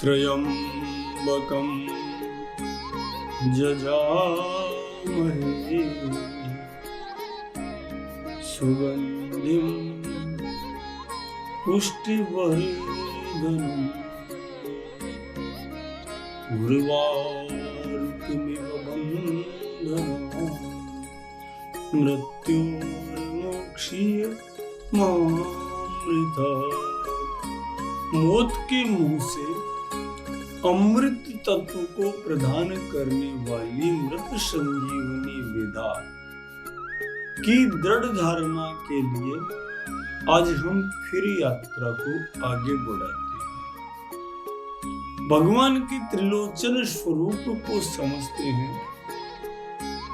त्र्यंबकं यजामहे सुगंधिं पुष्टिवर्धनम् उर्वारुकमिव बन्धनान् मृत्योर्मोक्षीय मामृतात्। मौत के मुंह से अमृत तत्व को प्रदान करने वाली मृत संजीवनी विधा की दृढ़ धारणा के लिए आज हम फिर यात्रा को आगे बढ़ाते हैं। भगवान के त्रिलोचन स्वरूप को समझते हैं,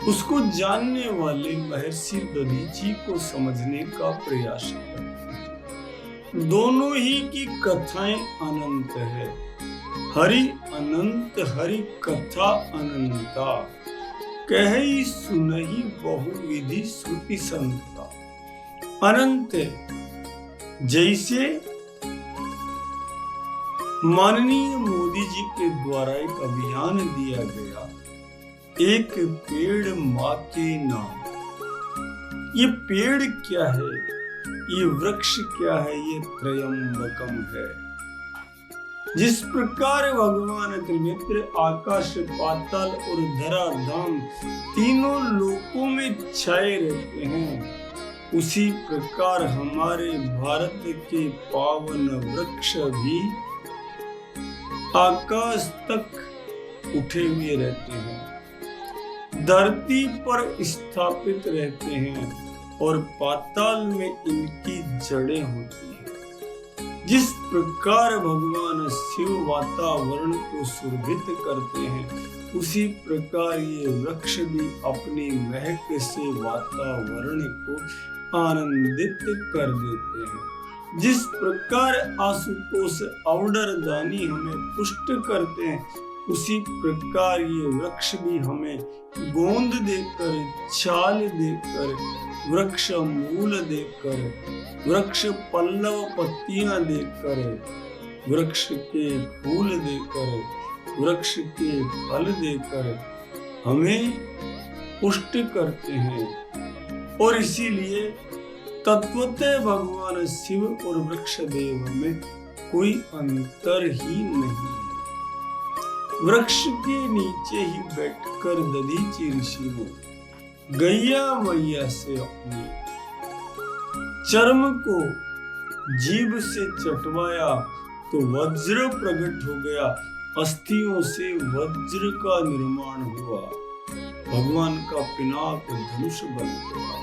उसको जानने वाले महर्षि दधीची को समझने का प्रयास करते हैं। दोनों ही की कथाएं अनंत है। हरि अनंत हरि कथा अनंता, कहि सुनहि बहुविधि श्रुति संता। अनंत जैसे माननीय मोदी जी के द्वारा एक अभियान दिया गया, एक पेड़ माँ के नाम। ये पेड़ क्या है, ये वृक्ष क्या है, ये त्र्यंबकम है। जिस प्रकार भगवान त्रिनेत्र आकाश पाताल और धरा धाम तीनों लोकों में छाए रहते हैं, उसी प्रकार हमारे भारत के पावन वृक्ष भी आकाश तक उठे हुए रहते हैं, धरती पर स्थापित रहते हैं और पाताल में इनकी जड़ें होती हैं। जिस प्रकार भगवान शिव वातावरण को सुरभित करते हैं, उसी प्रकार ये वृक्ष भी अपनी महक से वातावरण को आनंदित कर देते हैं। जिस प्रकार आशुतोष अवडरदानी हमें पुष्ट करते हैं, उसी प्रकार ये वृक्ष भी हमें गोंद देकर, छाल देकर, वृक्ष मूल देकर, वृक्ष पल्लव पत्तियां देकर, वृक्ष के फूल देकर, वृक्ष के फल देकर हमें पुष्ट करते हैं। और इसीलिए तत्वतः भगवान शिव और वृक्ष देव में कोई अंतर ही नहीं। वृक्ष के नीचे ही बैठकर दधीची ऋषि ने गैया मैया से अपने चर्म को जीभ से चटवाया तो वज्र प्रकट हो गया, अस्थियों से वज्र का निर्माण हुआ, भगवान का पिनाक धनुष बन गया।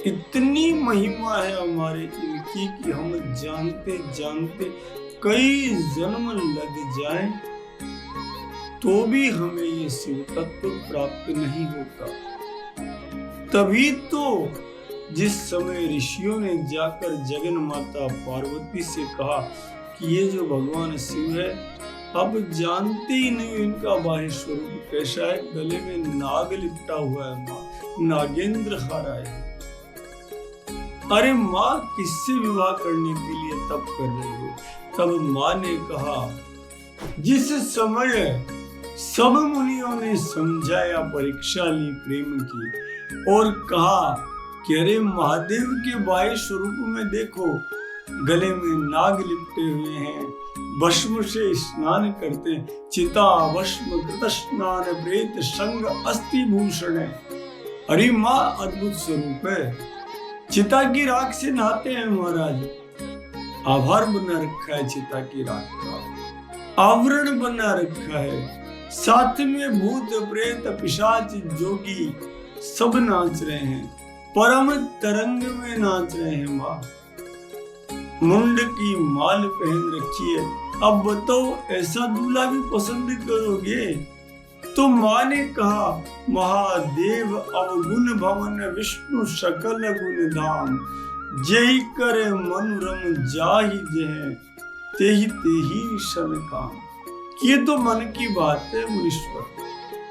इतनी महिमा है हमारे इनकी कि हम जानते जानते कई जन्म लग जाएं तो भी हमें ये शिव तत्व प्राप्त नहीं होता। तभी तो जिस समय ऋषियों ने जाकर जगन माता पार्वती से कहा कि ये जो भगवान शिव है, अब जानते ही नहीं इनका बाह्य स्वरूप कैसा है, गले में नाग लिपटा हुआ है, माँ नागेंद्र हारा है। अरे माँ किससे विवाह करने के लिए तप कर रही हो? तब माँ ने कहा, जिस समय सब मुनियों ने समझाया, परीक्षा ली प्रेम की और कहा कि अरे महादेव के बाह्य स्वरूप में देखो, गले में नाग लिपटे हुए हैं, भस्म से स्नान करते हैं, चिता भस्म कृत स्नान प्रेत संग अस्थि भूषण है। अरे माँ अद्भुत स्वरूप है, चिता की राख से नहाते हैं महाराज। आभार बना रखा है चिता की राख का, आवरण बना रखा है, साथ में भूत प्रेत पिशाच जोगी सब नाच रहे हैं, परम तरंग में नाच रहे हैं। माँ मुंड की माल पहन रखी है, अब बताओ ऐसा दूल्हा भी पसंद करोगे? तो माँ ने कहा, महादेव अवगुण भवन विष्णु सकल गुण धाम, जय करे मनोरम जाहि जह तेहि तेहि सन काम। ये तो मन की बात है मुनीश्वर।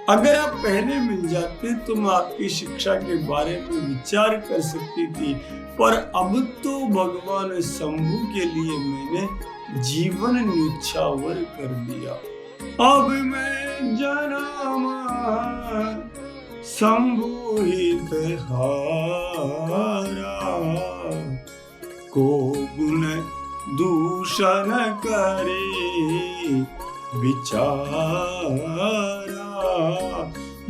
अगर आप पहले मिल जाते तो मैं आपकी शिक्षा के बारे में विचार कर सकती थी, पर अब तो भगवान शंभु के लिए मैंने जीवन न्योछावर कर दिया। अब मैं जन्म संभूहित हारा, को गुण दूषण करे विचारा।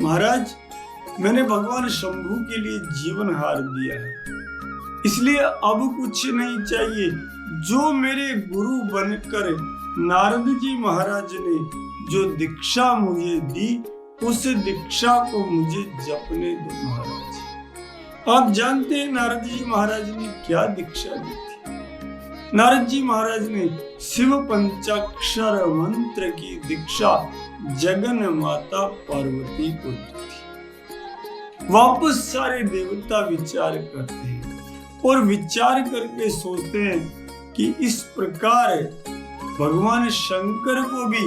महाराज, मैंने भगवान शंभू के लिए जीवन हार दिया है, इसलिए अब कुछ नहीं चाहिए। जो मेरे गुरु बनकर नारद जी महाराज ने जो दीक्षा मुझे दी, उस दीक्षा को मुझे जपने दो महाराज। आप जानते हैं नारद जी महाराज ने क्या दीक्षा दी थी? नारद जी महाराज ने शिव पंचाक्षर मंत्र की दीक्षा जगन माता पार्वती को दी थी। वापस सारे देवता विचार करते हैं और विचार करके सोचते हैं कि इस प्रकार भगवान शंकर को भी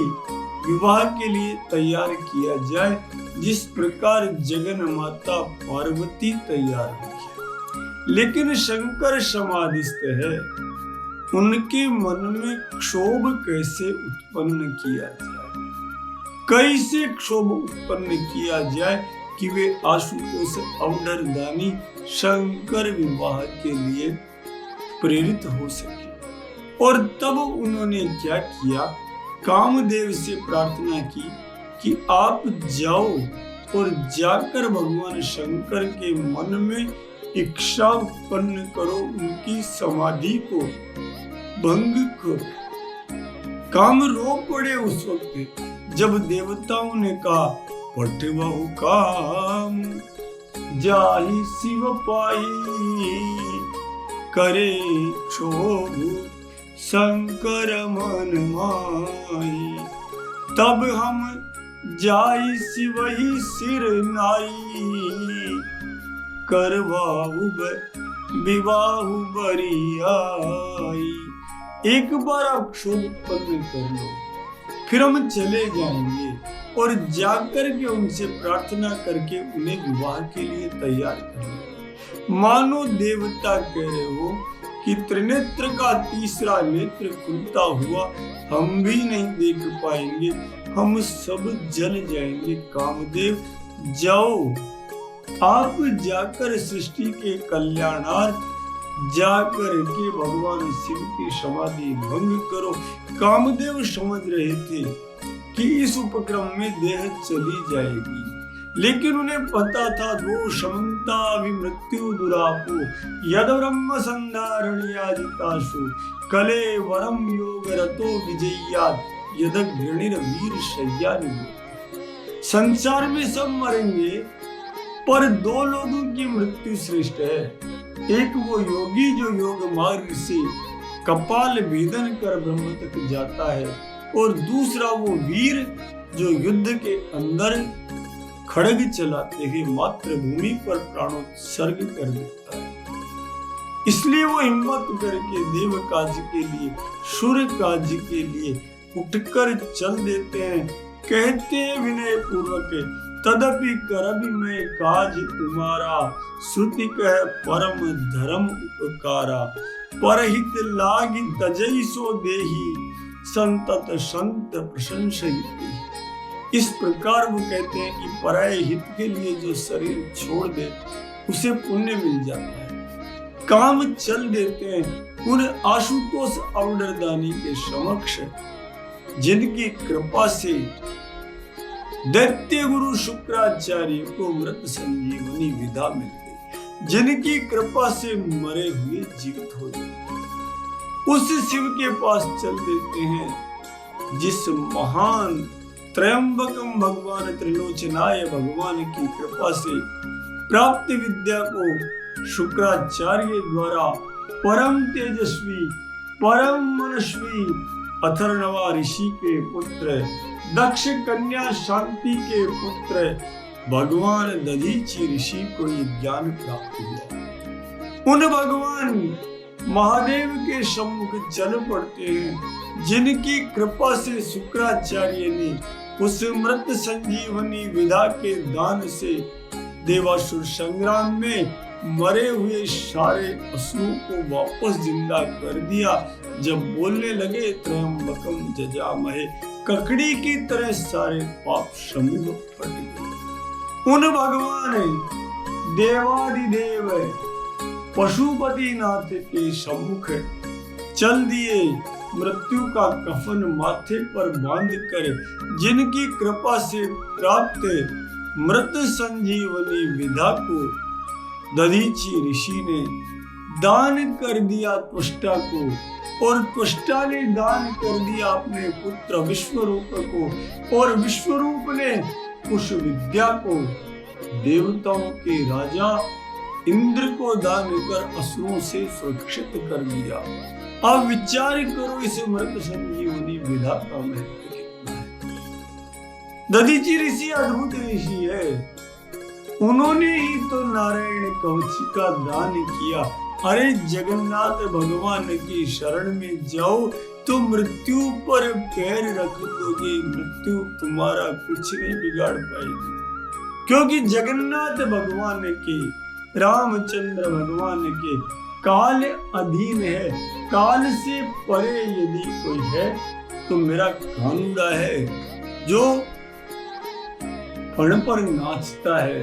विवाह के लिए तैयार किया जाए, जिस प्रकार जगन माता पार्वती तैयार हुई। लेकिन शंकर समाधिस्थ है, उनके मन में क्षोभ कैसे उत्पन्न किया जाए, कैसे क्षोभ उत्पन्न किया जाए कि वे आशुतोष अवधरदानी शंकर विवाह के लिए प्रेरित हो सके। और तब उन्होंने क्या किया, कामदेव से प्रार्थना की कि आप जाओ और जाकर भगवान शंकर के मन में इच्छा उत्पन्न करो, उनकी समाधि को भंग करो। काम रो पड़े उस वक्त जब देवताओं ने कहा, पठवहु काम जाहि शिव पाई, करे क्षोभ शंकर मन माई। तब हम जाई शिवहि सिर नाई, करवाहु विवाह बरियाई। एक बार आप क्षोभ उत्पन्न कर लो, फिर हम चले जाएंगे और जाकर के उनसे प्रार्थना करके उन्हें विवाह के लिए तैयार कर। मानो देवता कह रहे हो कि त्रिनेत्र का तीसरा नेत्र खुलता हुआ हम भी नहीं देख पाएंगे, हम सब जल जाएंगे। कामदेव जाओ, आप जाकर सृष्टि के कल्याणार्थ जाकर के भगवान शिव की समाधि भंग करो। कामदेव समझ रहे थे कि इस उपक्रम में देह चली जाएगी, लेकिन उन्हें पता था दोषमंता विमृत्यु दुरापो यद ब्रह्म संधारणियाजिताशु कले वरम योग रतो विजयात यद घृणिर वीर शय्या निवृत्त। संसार में सब मरेंगे, पर दो लोगों की मृत्यु श्रेष्ठ है। एक वो योगी जो योग मार्ग से कपाल भेदन कर ब्रह्म तक जाता है, और दूसरा वो वीर जो युद्ध के अंदर खड़ग चलाते हुए मातृभूमि पर प्राणोत्सर्ग कर देता है। इसलिए वो हिम्मत करके देव काज के लिए, शुर काज के लिए उठकर चल देते हैं। कहते विनय पूर्वक, तदपि करबि मैं काज तुम्हारा, श्रुति कह परम धर्म उपकारा, परहित लागी तजई सो देही, संतत संत प्रशंसहित। इस प्रकार वो कहते हैं कि पराये हित के लिए जो शरीर छोड़ दे उसे पुण्य मिल जाता है। काम चल देते हैं उन आशुतोष अवधरदानी के समक्ष, जिनकी कृपा से दैत्य गुरु शुक्राचार्य को मृत संजीवनी विधा मिल गई, जिनकी कृपा से मरे हुए जीवित हो गए। उस शिव के पास चल देते हैं जिस महान त्रयंबकम भगवान त्रिलोचनाय भगवान की कृपा से प्राप्त विद्या को शुक्राचार्य द्वारा परम तेजस्वी परम मनस्वी अथर्वणा ऋषि के पुत्र दक्ष कन्या शांति के पुत्र भगवान दधीचि ऋषि को ये ज्ञान प्राप्त हुआ। उन भगवान महादेव के सम्मुख चल पड़ते हैं, जिनकी कृपा से शुक्राचार्य ने उस मृत संजीवनी विधा के दान से देवासुर संग्राम में मरे हुए सारे असुरों को वापस जिंदा कर दिया। जब बोलने लगे त्र्यंबकम जजामहे, ककड़ी की तरह सारे पाप समूह फट गए। उन भगवान देवादिदेव पशुपति नाथ के सम्मुख चल दिए, मृत्यु का कफन माथे पर बांध कर जिनकी कृपा से प्राप्त मृत संजीवनी विधा को दधीचि ऋषि ने दान कर दिया त्वष्टा को, और त्वष्टा ने दान कर दिया अपने पुत्र विश्वरूप को, और विश्वरूप ने कुश विद्या को देवताओं के राजा इंद्र को दान कर असुरों से सुरक्षित कर दिया। अब विचार करो इस मृत संजीवनी विधा का महत्व कितना है। दधीचि ऋषि अद्भुत ऋषि है, उन्होंने ही तो नारायण कवच का दान किया। अरे जगन्नाथ भगवान की शरण में जाओ तो मृत्यु पर पैर रख दोगे, मृत्यु तुम्हारा कुछ नहीं बिगाड़ पाएगी, क्योंकि जगन्नाथ भगवान के, रामचंद्र भगवान के काल अधीन है। काल से परे यदि कोई है तो मेरा कानूड़ा है, जो फण पर नाचता है,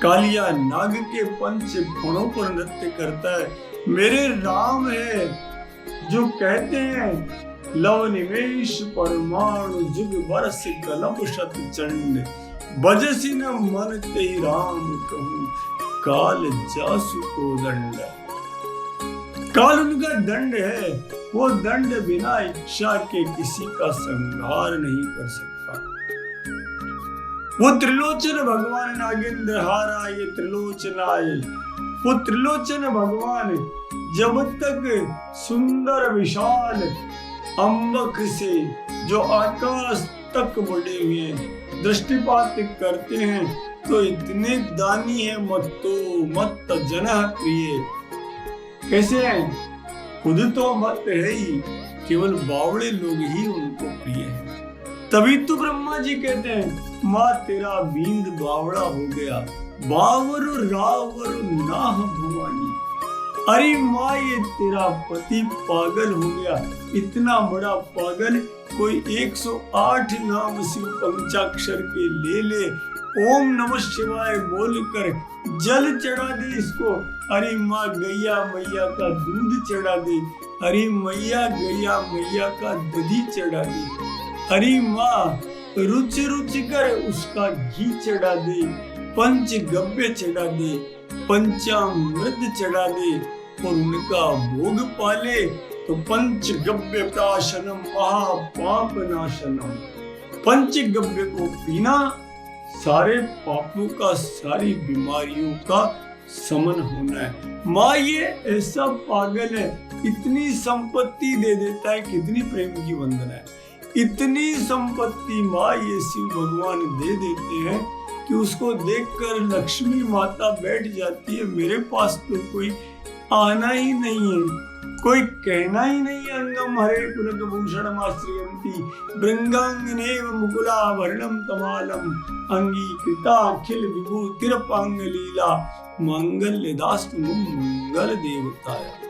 कालिया नाग के पंच फणों पर नृत्य करता है। मेरे राम है जो कहते हैं लव निमेश परमाणु जुग बरस कलप शत चंड, बजसी न मन ते राम कहूं काल जासु को दंड। काल उनका दंड है, वो दंड बिना इच्छा के किसी का संहार नहीं कर सकता। वो त्रिलोचन भगवान नागेंद्र हारा ये त्रिलोचन आए, वो त्रिलोचन भगवान जब तक सुंदर विशाल अम्बक से जो आकाश तक बढ़े हुए दृष्टिपात करते हैं तो इतने दानी है मत जनः प्रिय। कैसे हैं? खुद तो मत है ही, केवल बावड़े लोग ही उनको प्रिय हैं। तभी तो ब्रह्मा जी कहते हैं माँ तेरा बींद बावड़ा हो गया, बावर रावर नाह भवानी। अरे माँ ये तेरा पति पागल हो गया, इतना बड़ा पागल कोई 108 नाम शिव पंचाक्षर के ले ओम नमः शिवाय बोलकर जल चढ़ा दे इसको। अरे माँ गैया मैया का दूध चढ़ा दे, अरे मैया गैया मैया का दही चढ़ा दे, अरे माँ रुच रुच कर उसका घी चढ़ा दे, पंच गव्य चढ़ा दे, पंचामृत चढ़ा दे और उनका भोग पाले तो पंच गव्य प्राशनम महापाप नाशनम। पंच गव्य को पीना सारे पापों का, सारी बीमारियों का समन होना है। माँ ये ऐसा पागल है, इतनी संपत्ति दे देता है, कितनी प्रेम की वंदना है। इतनी संपत्ति माँ ये शिव भगवान दे देते हैं कि उसको देखकर लक्ष्मी माता बैठ जाती है, मेरे पास तो कोई आना ही नहीं है, कोई कहना ही नहीं है। अंगम हरे पुलकभूषणम आश्रयन्ति भृंगांगनेव मुकुलाभरणम तमालम, अंगीकृता अखिल विभूतिरपांग लीला मांगल्यदास्तु मंगल देवताया।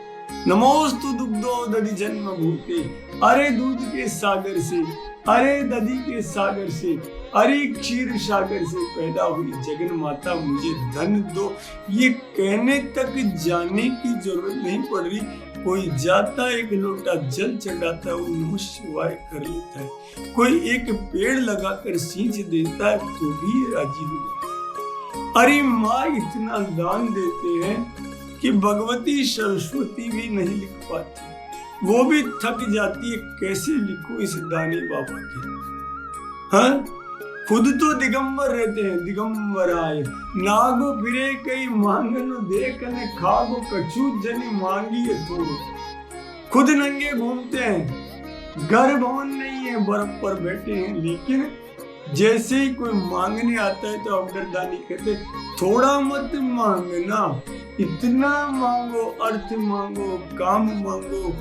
नमोस्तु दुग्धो दधि जन्म भूते। अरे दूध के सागर से, अरे दधि के सागर से, अरे क्षीर सागर से पैदा हुई जगन माता मुझे धन दो, ये कहने तक जाने की जरूरत नहीं पड़ रही। कोई जाता एक लोटा जल चढ़ाता है, वो नमः शिवाय कर लेता है। कोई एक पेड़ लगाकर सींच देता है तो भी राजी हो जाता है। अरे माँ इतना दान देते हैं कि भगवती सरस्वती भी नहीं लिख पाती, वो भी थक जाती है, कैसे लिखो इस दानी बाबा के। हाँ, खुद तो दिगंबर रहते हैं, दिगंबराय नागो फिरे कई मांगनो देखने खागो कछु जनी मांगी थोड़ो। खुद नंगे घूमते हैं, घर भवन नहीं है, बर्फ पर बैठे हैं, लेकिन जैसे ही कोई मांगने आता है तो अवगरदानी कहते थोड़ा मत मांगना, इतना मांगो, अर्थ मांगो, काम मांगो,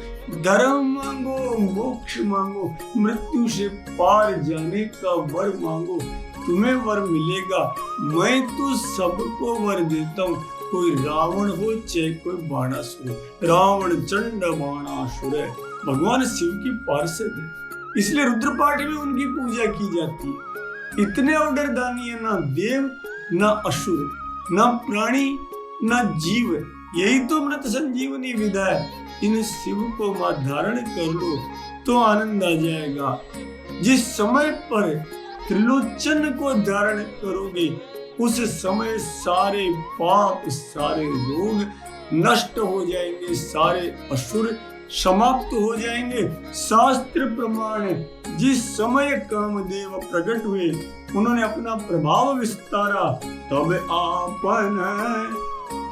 धर्म मांगो, मोक्ष मांगो, मृत्यु से पार जाने का वर मांगो, तुम्हें वर मिलेगा। मैं तो सबको वर देता हूँ, कोई रावण हो चाहे कोई बाणासुर। रावण चंड बाणासुर है, भगवान शिव की पार्षद है, इसलिए रुद्र पाठ में उनकी पूजा की जाती है। इतने अवडरदानी है, ना देव ना असुर, ना प्राणी ना जीव, यही तो अमृत संजीवनी विधा है। इन शिव को मां धारण कर लो तो आनंद आ जाएगा। जिस समय पर त्रिलोचन को धारण करोगे उस समय सारे पाप सारे रोग नष्ट हो जाएंगे, सारे असुर समाप्त हो जाएंगे। शास्त्र प्रमाण है, जिस समय कामदेव प्रकट हुए उन्होंने अपना प्रभाव विस्तारा, तब आपन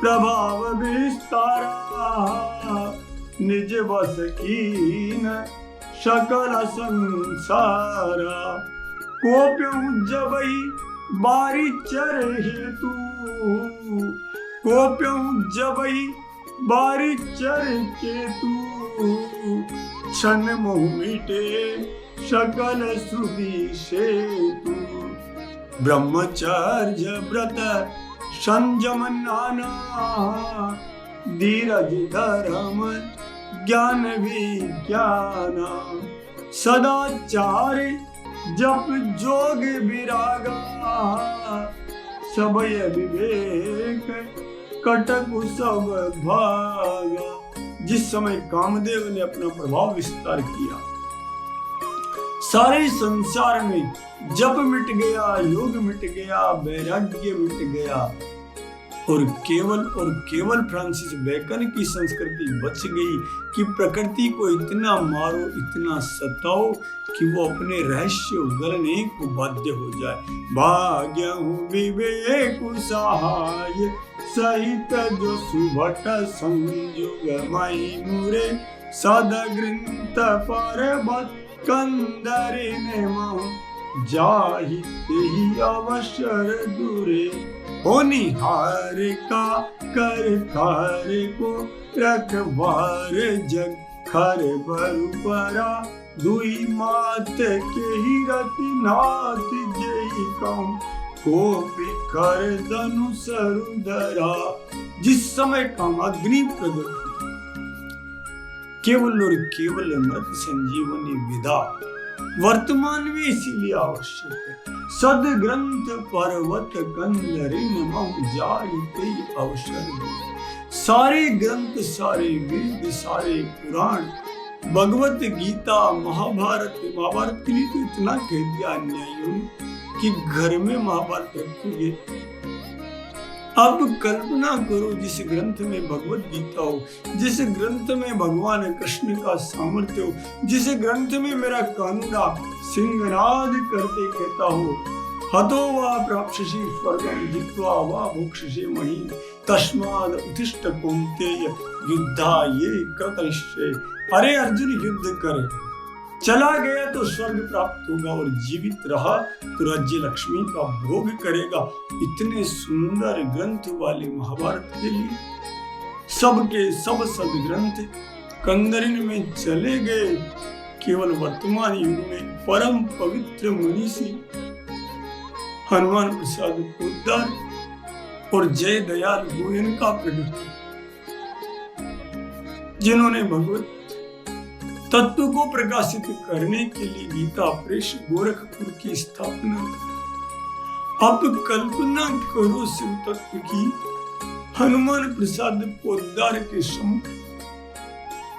प्रभाव विस्तारा, निज बस कीन सकल संसारा। कोप्यों जबई बारी चर हेतु, कोप्यों जबई बारी चर केतु, क्षण मोह मिटे सकल श्रुति सेतु। ब्रह्मचर्य व्रत संयम नाना, धीरज धर्म ज्ञान विज्ञाना। सदाचार जप जोग विरागा, सबय विवेक कटक सब भागा। जिस समय कामदेव ने अपना प्रभाव विस्तार किया, सारे संसार में जप मिट गया, योग मिट गया, वैराग्य मिट गया, और केवल फ्रांसिस बेकन की संस्कृति बच गई कि प्रकृति को इतना मारो, इतना सताओ कि वो अपने रहस्य उगलने को बाध्य हो जाए। भाग्य विवेक सहाय सहित जो सुभट संयुग मई मुरे, सदा ग्रंथ पर्वत कंदरे ने जाहि तेहि अवसर दूरे। होनिहार का कर तार को रखवार जग खर बरु परा, दुई मात के ही रति नाथ जय कौन कोपी कर धनुष रुधरा। जिस समय कामाग्नि प्रगट हुई, केवल और केवल अमृत संजीवनी विधा वर्तमान में इसीलिए आवश्यक है। सद ग्रंथ पर्वत कंदरिन मम जाहि तेहि अवसर दूरे। सारे ग्रंथ, सारे वेद, सारे पुराण, भगवत गीता, महाभारत के लिए तो इतना कह दिया अन्यायियों ने कि घर में महाभारत रखोगे। अब कल्पना करो जिस ग्रंथ में भगवत गीता हो, जिस ग्रंथ में भगवान कृष्ण का सामर्थ्य हो, जिस ग्रंथ में मेरा कान्हा सिंहनाद करते कहता हो, हतो वा प्राप्स्यसि स्वर्गं जित्वा वा भोक्ष्यसि महीम्, तस्माद् उत्तिष्ठ कौन्तेय युद्धाय कृतनिश्चय। अरे अर्जुन, युद्ध कर, चला गया तो स्वर्ग प्राप्त होगा, और जीवित रहा तो राज्य लक्ष्मी का भोग करेगा। इतने सुंदर ग्रंथ वाले महाभारत के लिए सबके सब सदग्रंथ कंदरिन में चले गए। केवल वर्तमान युग में परम पवित्र मनीषी हनुमान प्रसाद पोद्दार और जय दयाल गोयन का प्रकट, जिन्होंने भगवत तत्व को प्रकाशित करने के लिए गीता प्रेस गोरखपुर की स्थापना की। अब कल्पना करो शिव तत्व की, हनुमान प्रसाद पोद्दार के सम्मुख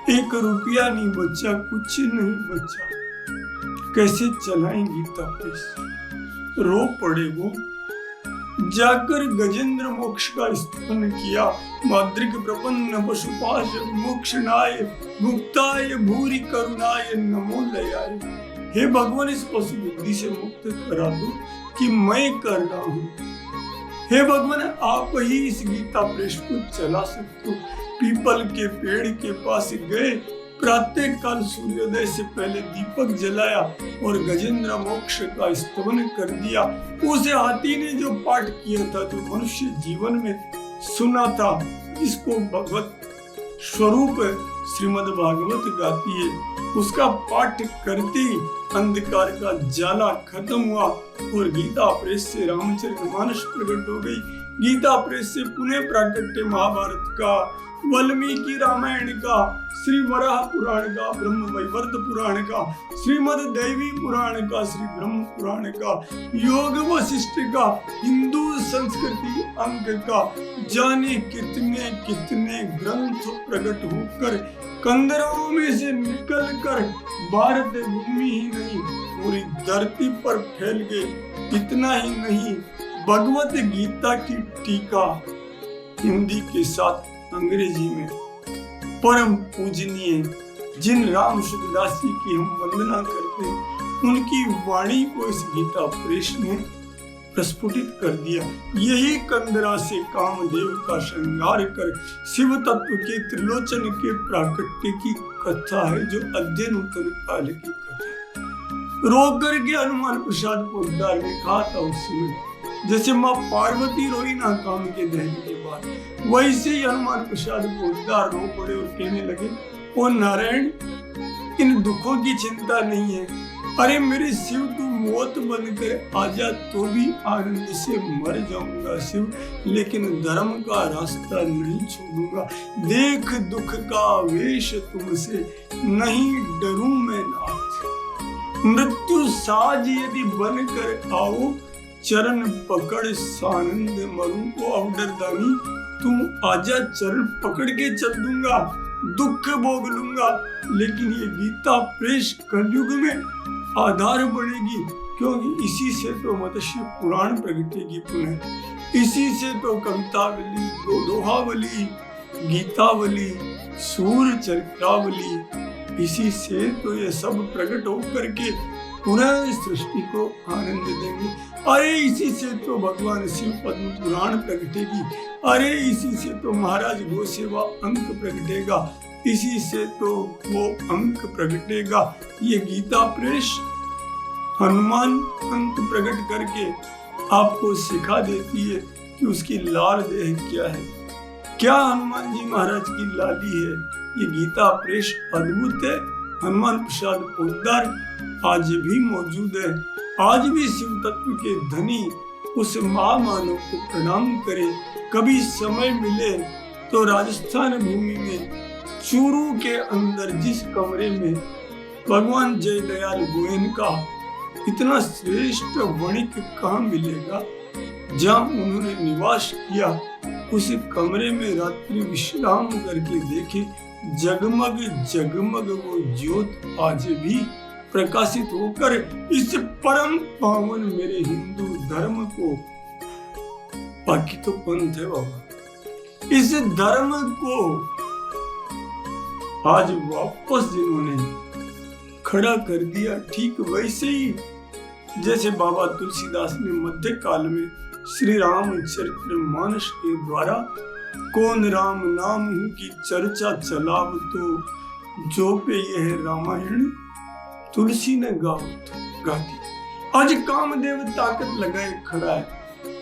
1 रुपया नहीं बचा, कुछ नहीं बचा, कैसे चलाएं गीता प्रेस। रो पड़े वो। जाकर गजेंद्र मोक्ष का स्तवन किया, माद्रिक प्रपन्न पशुपाश मोक्षनाय मुक्ताय भूरि करुणाय नमो लयाय। हे भगवान, इस पशु बुद्धि से मुक्त करा दो कि मैं कर रहा हूँ। हे भगवान, आप ही इस गीता प्रेस को चला सकते हो। पीपल के पेड़ के पास गए, प्रातः काल सूर्योदय से पहले दीपक जलाया और गजेंद्र मोक्ष का स्तवन कर दिया। उस हाथी ने जो पाठ किया था, जो मनुष्य जीवन में सुना था, जिसको भगवत स्वरूप श्रीमद् भागवत गाती है, उसका पाठ करते ही अंधकार का जाला खत्म हुआ और गीता प्रेस से रामचरितमानस प्रकट हो गई। गीता प्रेस से पुनः प्राकट्य महाभारत का, वाल्मीकि रामायण का, श्री वराह पुराण का, ब्रह्म वैवर्त पुराण का, श्रीमद देवी पुराण का, श्री ब्रह्म पुराण का, योग वशिष्ठ का, हिंदू संस्कृति अंक का, जाने कितने कितने ग्रंथ प्रकट होकर कंदराओं में से निकलकर भारत भूमि ही नहीं पूरी धरती पर फैल गए। इतना ही नहीं, भगवत गीता की टीका हिंदी के साथ अंग्रेजी में परम पूजनीय जिन राम सुखदास जी की हम वंदना करते हैं, उनकी वाणी को इस गीता प्रेस ने प्रस्फुटित कर दिया। यही कंदरा से कामदेव का श्रृंगार कर शिव तत्व के त्रिलोचन के प्राकट्य की कथा है, जो अध्ययन उत्तर काल की कथा है। रोक करके हनुमान प्रसाद पोद्दार ने कहा था उस समय, जैसे माँ पार्वती रोई ना काम के दहन के बाद, वैसे ही हनुमान प्रसाद पोद्दार रो पड़े और कहने लगे, ओ नारायण, इन दुखों की चिंता नहीं है। अरे मेरे शिव, तू मौत बनकर आजा तो भी आनंद से मर जाऊंगा शिव, लेकिन धर्म का रास्ता नहीं छोड़ूंगा। देख दुख का वेश तुमसे, नहीं डरूं मैं नाथ। मृत्यु साज यदि बनकर आओ, चरण पकड़ सानंद मरूं। को अवडरदानी, तू आजा, चरण पकड़ के चल दूंगा, दुख भोग लूंगा, लेकिन ये गीता प्रेस कलयुग में आधार बनेगी, क्योंकि इसी से तो मत्स्य पुराण प्रगटेगी पुनः, इसी से तो कवितावली, दोहावली, गीतावली, सूर चरित्रावली, इसी से तो ये सब प्रकट होकर के पुनः इस सृष्टि को आनंद देंगे। अरे इसी से तो भगवान शिव पद्म पुराण प्रगटेगी, अरे इसी से तो महाराज गो सेवा अंक प्रगटेगा, इसी से तो वो अंक प्रगटेगा। ये गीता प्रेस हनुमान अंक प्रकट करके आपको सिखा देती है कि उसकी लाल देह क्या है, क्या हनुमान जी महाराज की लाली है। ये गीता प्रेस अद्भुत है। हनुमान प्रसाद पोद्दार आज भी मौजूद है। आज भी शिव तत्व के धनी उस महामानव को प्रणाम करें। कभी समय मिले तो राजस्थान भूमि में चूरू के अंदर जिस कमरे में भगवान जयदयाल गोयन का इतना श्रेष्ठ वणिक कहाँ मिलेगा, जहाँ उन्होंने निवास किया, उस कमरे में रात्रि विश्राम करके देखे, जगमग जगमग वो ज्योत आज भी प्रकाशित होकर इस परम पावन मेरे हिंदू धर्म को, बाकी तो पंथ है बाबा, इस धर्म को आज वापस जिन्होंने खड़ा कर दिया, ठीक वैसे ही जैसे बाबा तुलसीदास ने मध्य काल में श्री रामचरितमानस के द्वारा कौन राम नाम हूं की चर्चा चलाव तो जो पे यह रामायण तुलसी ने गा दी। आज कामदेव ताकत लगाए खड़ा है,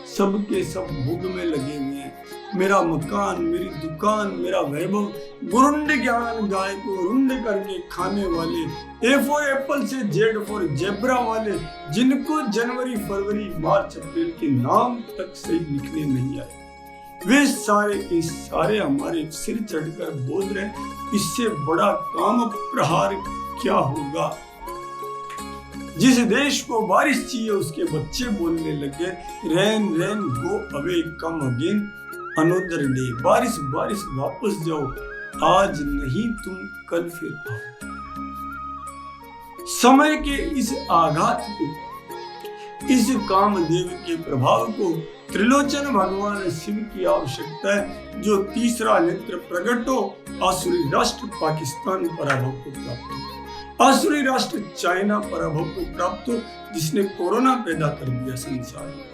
सबके सब भोग में लगे हुए हैं। मेरा मकान, मेरी दुकान, मेरा वैभव, गुरुंड ज्ञान गाय को रुंड करके खाने वाले, ए फॉर एप्पल से जेड फॉर जेब्रा वाले, जिनको जनवरी फरवरी मार्च अप्रैल के नाम तक सही लिखने नहीं आए, वे सारे के सारे हमारे सिर चढ़कर बोल रहे, इससे बड़ा काम प्रहार क्या होगा। जिस देश को बारिश चाहिए उसके बच्चे बोलने लगे, rain rain go away come again another day, बारिश बारिश वापस जाओ, आज नहीं तुम कल फिर आओ। समय के इस आघात को, इस कामदेव के प्रभाव को त्रिलोचन भगवान शिव की आवश्यकता है, जो तीसरा नेत्र प्रकट हो, आसुरी राष्ट्र पाकिस्तान पराभव को प्राप्त हो, आसुरी राष्ट्र चाइना पराभव को प्राप्त हो, जिसने कोरोना पैदा कर दिया संसार में।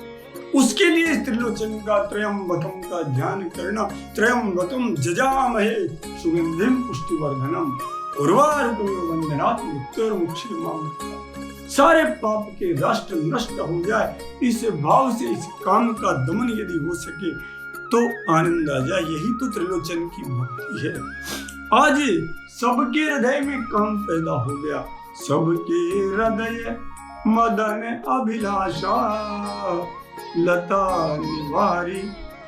उसके लिए त्रिलोचन का त्रयंबकम का ध्यान करना, त्रयंबकम जजामहे सुगंधिम पुष्टिवर्धनम उर्वारुकमिव वंदनात् मृत्युर्मुक्षीयमामृता। सारे पाप के राष्ट्र नष्ट हो जाए, इस भाव से इस काम का दमन यदि हो सके तो आनंद आ जाए। यही तो त्रिलोचन की भक्ति है। आज सबके हृदय में काम पैदा हो गया, सबके हृदय मदन अभिलाषा, लता निवारी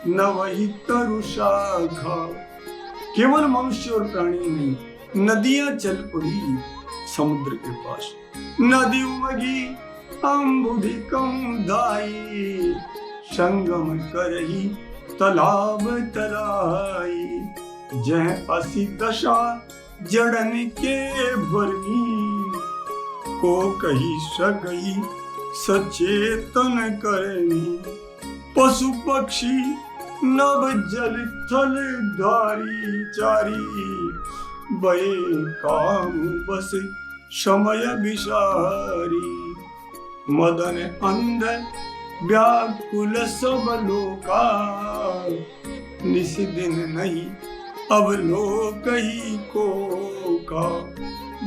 न वही तरु शाखा। केवल मनुष्य और प्राणी नहीं, नदियां चल पड़ी समुद्र के पास। नदी उमगी अम्बुधिकं दाई, संगम करही तालाब तराई। जह असी दशा जड़न के भरनी, को कही सकई सचेतन करनी। पशु पक्षी नभ जल थल धारी चारी, बये काम बस समय विसारी। मदन अंध व्याकुल सब लोका, निस दिन नहीं अब लोक ही को का।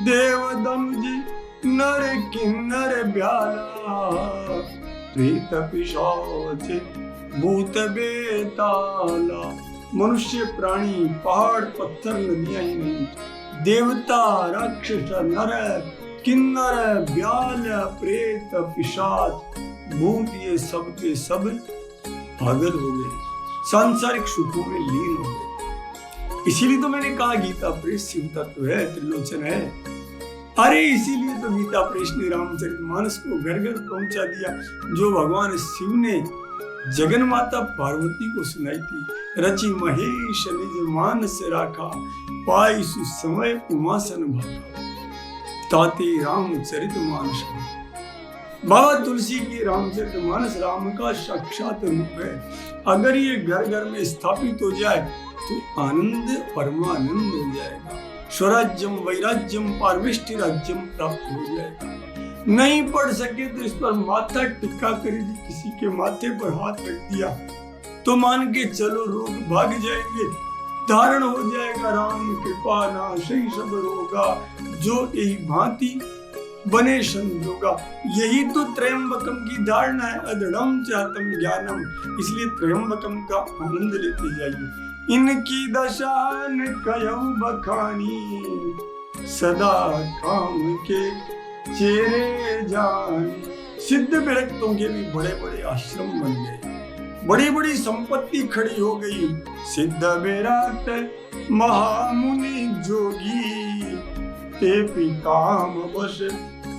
देव दनुज नर किन्नर ब्याला, प्रेत पिशाच भूत बेताला। मनुष्य प्राणी पहाड़ पत्थर नदियां ही नहीं, देवता राक्षस नर किन्नर ब्याल प्रेत पिशाच भूत, ये सब के सब पागल हो गए, सांसारिक सुखों में लीन हो गए। इसीलिए तो मैंने कहा गीता प्रेस शिव तत्व है, त्रिलोचन है। अरे इसीलिए तो गीता प्रेस ने रामचरितमानस को घर घर पहुंचा दिया, जो भगवान शिव ने जगन माता पार्वती को सुनाई थी। रचि महेश निज मानस राखा, पाई सुसमय उमासन भागा। ताते रामचरितमानस, बाबा तुलसी की रामचरितमानस राम का साक्षात रूप है। अगर ये घर घर में स्थापित हो जाए तो आनंद परमानंद हो जाएगा। स्वराज्यम वैराज्यम पारविष्टि राज्यम प्राप्त हो जाएगा। नहीं पढ़ सके तो इस पर माथा टिक्का कर दी, किसी के माथे पर हाथ रख दिया तो मान के चलो रोग भाग जाएंगे, धारण हो जाएगा राम कृपा नाशई सब रोगा। जो यही भांति बने संजोगा, यही तो त्रयंबकम की धारणा है। अदृढ़म चातम ज्ञानम, इसलिए त्रयंबकम का आनंद लेते जाइए। इनकी दशा न कयऊ बखानी, सदा काम के चेहरे जानी। सिद्ध विरक्तों के भी बड़े बड़े आश्रम बन गए, बड़ी बड़ी संपत्ति खड़ी हो गई। सिद्ध विरक्त महामुनि जोगी, ते काम बस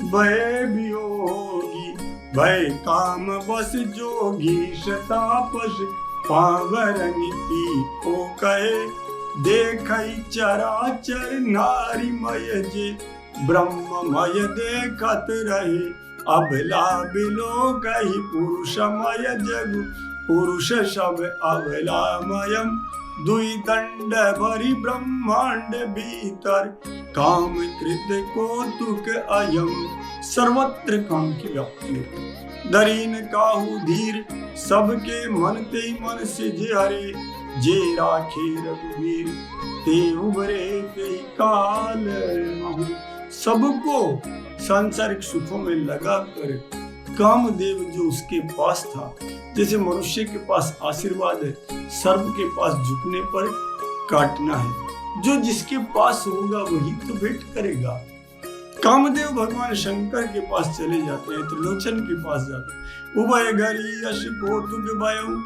भय वियोगी। भय काम बस जोगी शतापस, पावर नीति को कहे देखई चराचर नारीमय जे। ब्रह्ममय देखत रहे अबला बिलो कही पुरुषमय जग। पुरुष सब अबलामयम, दुई दंड भरी ब्रह्मांड भीतर। काम कृत कौतुक अयम, सर्वत्र काम की व्याप्ति है। दरीन काहू धीर, सबके मन ते मन से जे हरे। जे राखे रघुवीर, ते उबरे ते काल महु। सबको सांसारिक सुखों में लगाकर कामदेव जो उसके पास था, जैसे मनुष्य के पास आशीर्वाद है, सर्प के पास झुकने पर काटना है। जो जिसके पास होगा वही तो भेंट करेगा। कामदेव भगवान शंकर के पास चले जाते हैं, त्रिलोचन के पास जाते हैं। उभय घरी यश कौतुक भयउ,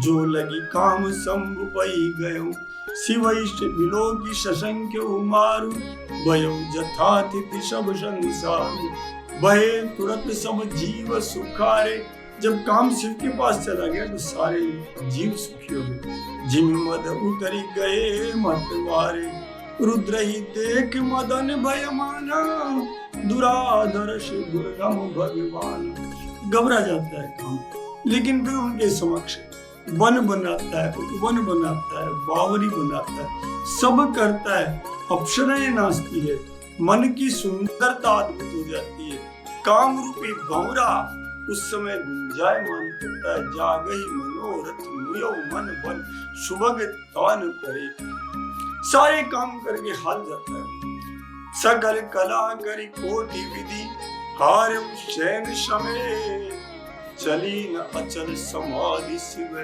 जो लगी काम शंभु पई गयउ। शिवैष बिलोकी शशंक उमारु, भयउ जथातिथि सब संसारु। भय तुरंत सब जीव सुखारे। जब काम शिव के पास चला गया तो सारे जीव सुखी हो गए। जिम मद उतरी गए मतवारे, रुद्र ही देख मदन भय माना। दुराधर्ष दुर्गम भगवान। घबरा जाता है काम, लेकिन फिर उनके समक्ष वन बनाता है, उपवन बनाता है, बावरी बनाता है, सब करता है। अप्सराएं नाचती है, मन की सुंदरता अद्भुत हो जाती है। काम रूपी भंवरा उस समय गुंजायमान करता है। जागई मनोरथ मुयो मन बल, सुभग तान करे। सारे काम करके हाथ जाता है। सकल कला करी कोटि विधि, हार शैन समय। चली न अचल समाधि शिव,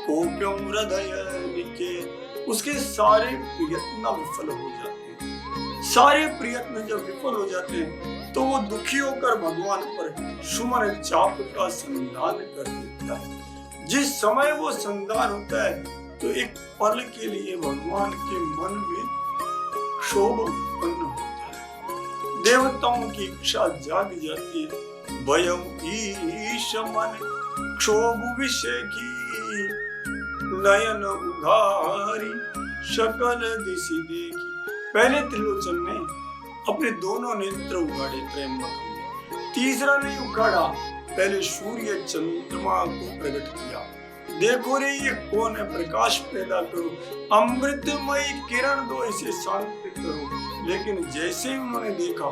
कोप्यों हृदय निकेत। उसके सारे प्रयत्न विफल हो जाते हैं। सारे प्रयत्न जब विफल हो जाते हैं तो वो दुखी होकर भगवान पर सुमन चाप का संधान कर देता है। जिस समय वो संधान होता है तो एक पल के लिए भगवान के मन में क्षोभ उत्पन्न होता है, देवताओं की इच्छा जाग जाती है। भयम ईश मन क्षोभ विषय की, नयन उघारी शकल दिशि देखी। पहले त्रिलोचन ने अपने दोनों नेत्र उगाड़े त्र्यंबक में, तीसरा नहीं उखाड़ा, पहले सूर्य चंद्रमा को प्रकट किया। देखो रे ये कौन है, प्रकाश पैदा करो, अमृतमयी किरण दो, इसे शांत करो। लेकिन जैसे ही उन्होंने देखा,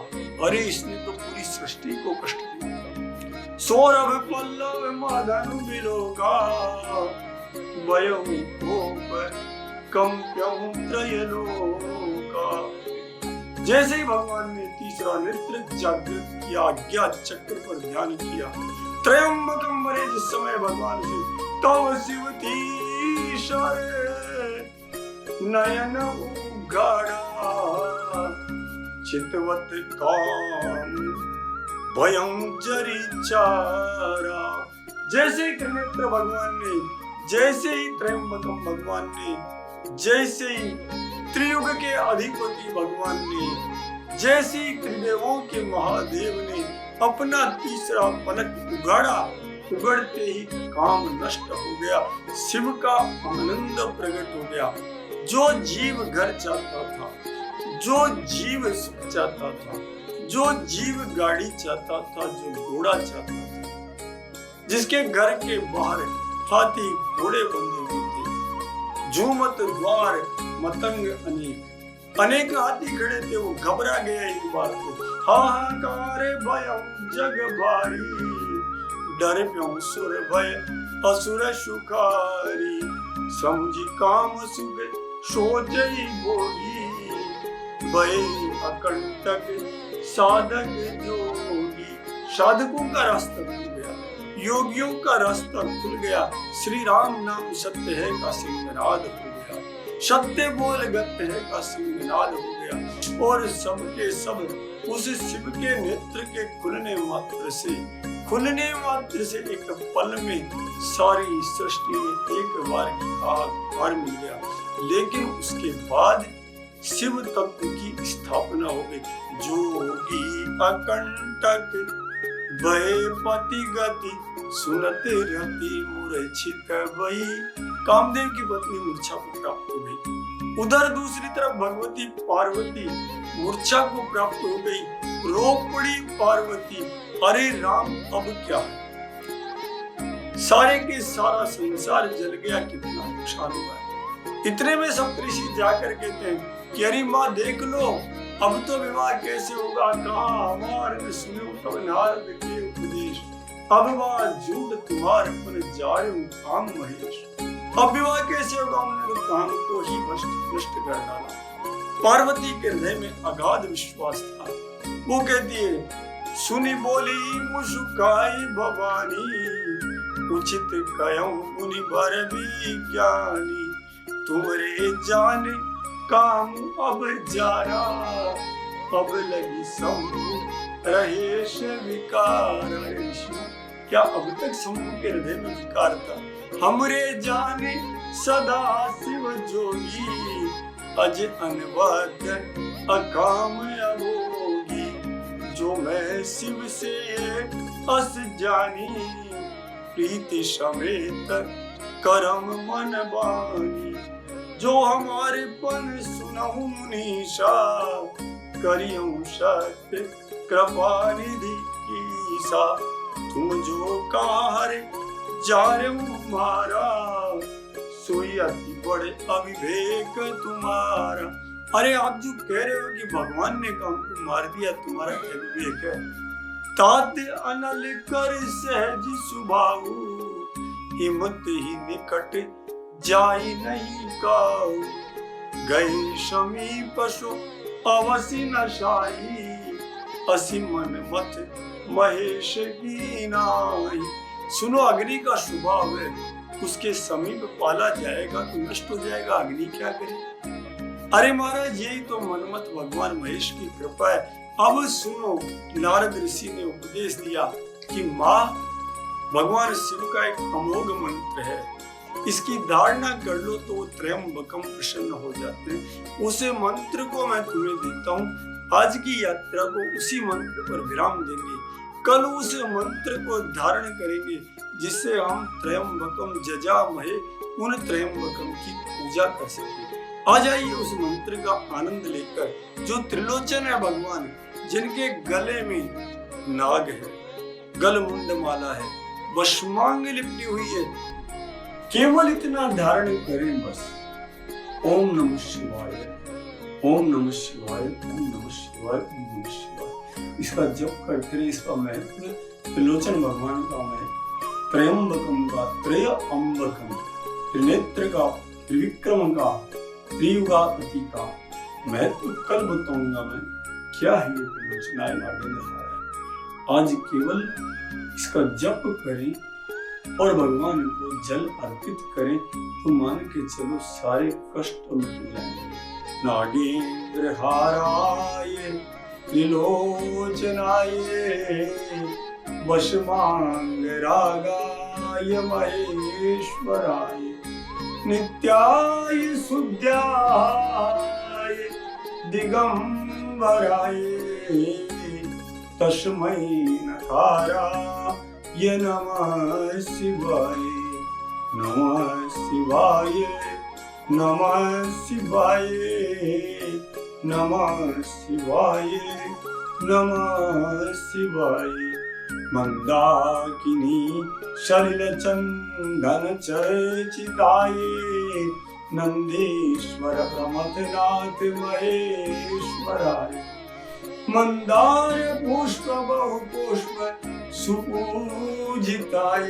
अरे इसने तो पूरी सृष्टि को कष्ट दिया। सौरभ पल्लव माधनु बिलोका, वयम कंप्यं त्रयलोका। जैसे ही भगवान ने तीसरा नेत्र जागृत किया, आज्ञा चक्र पर ध्यान किया, त्रयंबकम मरे जिस समय भगवान से, तव शिवती नयन उघाड़ा, चितवत काम भयं जरी चारा। जैसे ही नेत्र भगवान ने, जैसे ही त्रयंबकम भगवान ने, जैसे ही त्रियुग के अधिपति भगवान ने, जैसे ही त्रिदेवों के महादेव ने अपना तीसरा पलक उगाड़ा, उगड़ते ही काम नष्ट हो गया, शिव का आनंद प्रकट हो गया। जो जीव घर चाहता था, जो जीव सुख चाहता था, जो जीव गाड़ी चाहता था, जो घोड़ा चाहता था, जिसके घर के बाहर हाथी घोड़े बंधे हुए थे, झूमत द्वार मतंग अनेक, अनेक हाथी खड़े थे, वो घबरा गया एक बार को। हाहाकार भयं जग भारी, डर प्यों सुर भय असुर सुखारी। समझी काम सुख सोचई भोगी, भय अकंटक साधक जोगी। साधकों का रास्ता खुल गया, योगियों का रास्ता खुल गया। श्री राम नाम सत्य है का सिंहनाद हो गया, सत्य बोल गत्य है का सिंहनाद हो गया। और सबके सब उस शिव के नेत्र के खुलने मात्र से एक पल में सारी सृष्टि में एक बार की आकार मिल गया। लेकिन उसके बाद शिव तत्व की स्थापना हो गई। जोगी अकंटक भय पति गति, सुनते रति मूर्छित भई। कामदेव की पत्नी मूर्छा को प्राप्त हो गई। उधर दूसरी तरफ भगवती पार्वती मूर्छा को प्राप्त हो गई। रो पड़ी पार्वती, अरे राम अब क्या है, सारे के सारा संसार जल गया, कितना नुकसान हुआ है। इतने में सप्तऋषि जाकर कहते हैं कि अरे माँ देख लो, अब तो विवाह कैसे होगा, कहाँ हमारे सुनो तब नारद के उपदेश। अब वह झूठ तुम्हारे पर जारे काम महेश। अब विवाह कैसे होगा, उन्होंने काम को ही नष्ट कर डाला। पार्वती के हृदय में अगाध विश्वास था। वो कहती है, सुनी बोली मुस्काई भवानी, उचित कयौ मुनि बर विज्ञानी। तुम्हारे जाने काम अब जारा, अब लगी शंभु रहेश विकार। क्या अब तक शंभु के हृदय में विकार था? हमरे जाने सदा शिव जोगी, अज अनवद अकाम अभोगी। जो मैं शिव से अस जानी, प्रीति समेत करम मन बानी। जो हमारे पन सुनहु मुनीषा, करियौ सत्य कृपा निधि कीसा। तुम जो कार्य जारे मारा, सोई अति बड़े अविवेक तुम्हारा। अरे आप जो कह रहे हो कि भगवान ने काम को मार दिया, तुम्हारा अविवेक है। तात अनल कर सहज सुभाऊ, हिम्मत ही निकट जाई नहीं काऊ। गए समीप सो अवसि न शाही, असी मन मत महेश की नाई। सुनो, अग्नि का स्वभाव है, उसके समीप पाला जाएगा तो नष्ट हो जाएगा, अग्नि क्या करे। अरे महाराज, यही तो मनमत भगवान महेश की कृपा है। अब सुनो, नारद ऋषि ने उपदेश दिया कि माँ भगवान शिव का एक अमोघ मंत्र है, इसकी धारणा कर लो तो वो त्रयंबकम प्रसन्न हो जाते हैं। उसे मंत्र को मैं तुम्हें देता हूँ। आज की यात्रा को उसी मंत्र पर विराम देंगे, कल उस मंत्र को धारण करेंगे जिससे हम त्रयंबकम जजामहे उन त्रयंबकम की पूजा कर सके। आ जाइए उस मंत्र का आनंद लेकर। जो त्रिलोचन है भगवान, जिनके गले में नाग है, गलमुंड माला है, भस्मांग लिपटी हुई है, केवल इतना धारण करें बस। ओम नमः शिवाय, ओम नमः शिवाय, ओम नमः शिवाय, ओम नमः शिवाय। इसका जप करते रहे। इसका महत्व त्रिलोचन भगवान का महत्व, त्रयंबकम का, त्रय अम्बकम, त्रिनेत्र का, त्रिविक्रम का, त्रियुगापति का महत्व कल बताऊंगा मैं। क्या है ये त्रिलोचनाय नागेंद्र? आज केवल इसका जप करें और भगवान को जल अर्पित करें तो मान के चलो सारे कष्ट मिट जाएंगे। नागेंद्र हाराय त्रिलोचनाय वशमांग रागाय महेश्वराय नित्याय शुद्ध्याय दिगंबराय तस्मै नकाराय नमः शिवाय, नमः शिवाय, नमः शिवाय, नमः शिवाय, नमः शिवाय। मंदाकिनी सलिलचंदन चर्चिताय नंदीश्वर प्रमथनाथ महेश्वराय मंदार पुष्प बहु पुष्प सुपूजिताय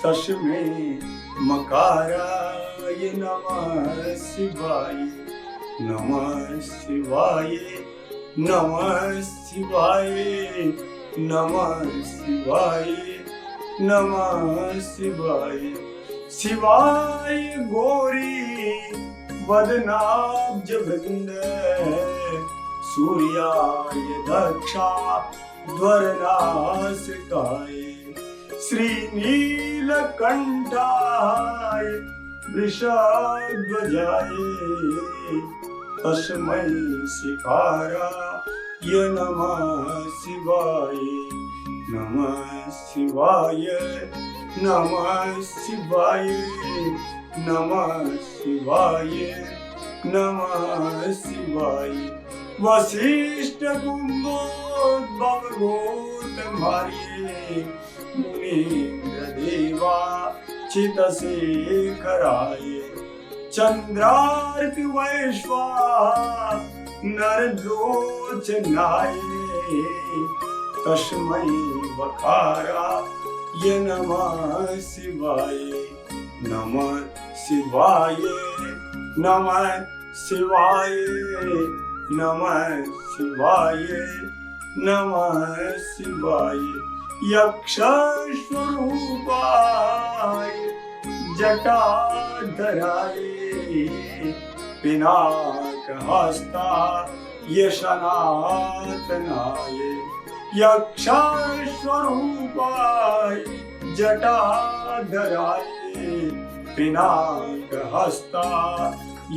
तस्मै मकाराय नमः शिवाय, नमः शिवाय, नमः शिवाय, नमः शिवाय, नमः शिवाय। शिवाय गौरी वदनाब्ज वृंद सूर्याय दक्षा ध्वरनासिकाय श्रीनीलकंठाय वृषध्वजाय तस्मै शिखाराय नमः शिवाय, नमः शिवाय, नमः शिवाय, नमः शिवाय, नमः शिवाय। वशिष्ठ कुंभोद्भव गोतमार्ये मुनीन्द्र देवा चित शेखराय चंद्रार्क वैश्वा नरलोचनाय तस्मै वकाराय नमः शिवाय, नमः शिवाय, नमः शिवाय, नमः शिवाय, नमः शिवाय। यक्षस्वरूपाय जटाधराय पिनाकहस्ता यशनातनाय यक्षस्वरूपाय जटाधराय पिनाकहस्ता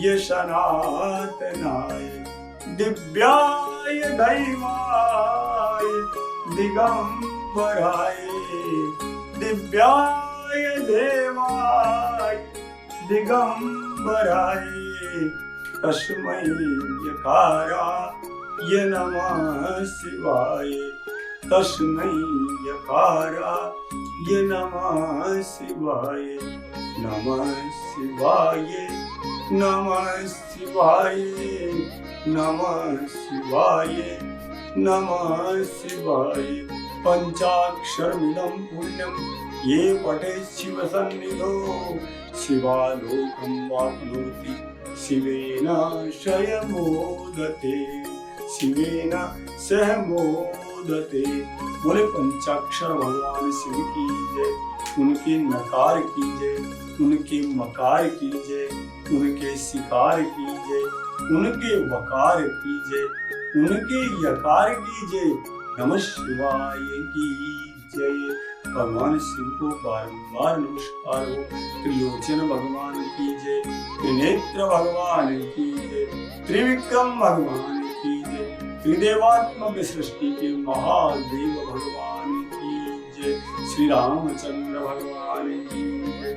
यशनातनाय दिव्याय दैवाय दिगंबराय दिव्याय देवाय दिगंबराय तस्मै यकाराय नमः शिवाय, तस्मै यकाराय नमः शिवाय, नमः शिवाय, नमः शिवाय, नमः शिवाय, नमः शिवाय। पंचाक्षरमिदं पुण्यं ये पठे शिव सन्निधौ शिवालोकं वाप्नोति शिवेन सह मोदते, शिवेन सह मोदते। बोले पंचाक्षर भगवान शिव की जय, उनके नकार की जय, उनके मकार की जय, उनके शिकार की जय, उनके वकार की जय, उनके यकार की जय, नमः शिवाय की जय। भगवान शिव को बारंबार नमस्कार हो। त्रिलोचन भगवान की जय, त्रिनेत्र भगवान की जय, त्रिविक्रम भगवान की जय, त्रिदेवात्मक सृष्टि के महादेव भगवान की जय, श्री रामचंद्र भगवान की जय,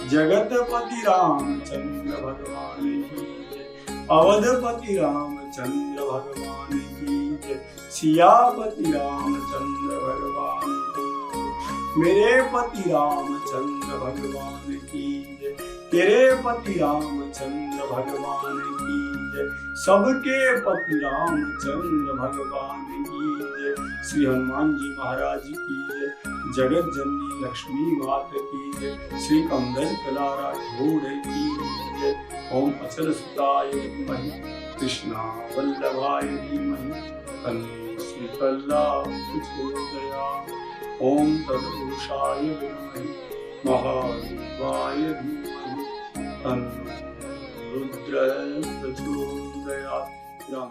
जगतपति रामचंद्र भगवान की जय, अवधपति रामचंद्र भगवान की जय, सियापति रामचंद्र भगवान की जय, मेरे पति रामचंद्र भगवान की जय, तेरे पति रामचंद्र भगवान की जय, सबके पति रामचंद्र भगवान की जय, श्री हनुमान जी महाराज की जय, जगत जननी लक्ष्मी माता की जय, श्री कंदर कला राठौड़ की जय। ओम अचल सुताय विद्महे कृष्णा वल्लभाय धीमहि तन्नो श्री प्रचोदयात्। ओम तत्पुरुषाय विद्महे महादेवाय धीमहि तन्नो रुद्रः प्रचोदयात्। राम।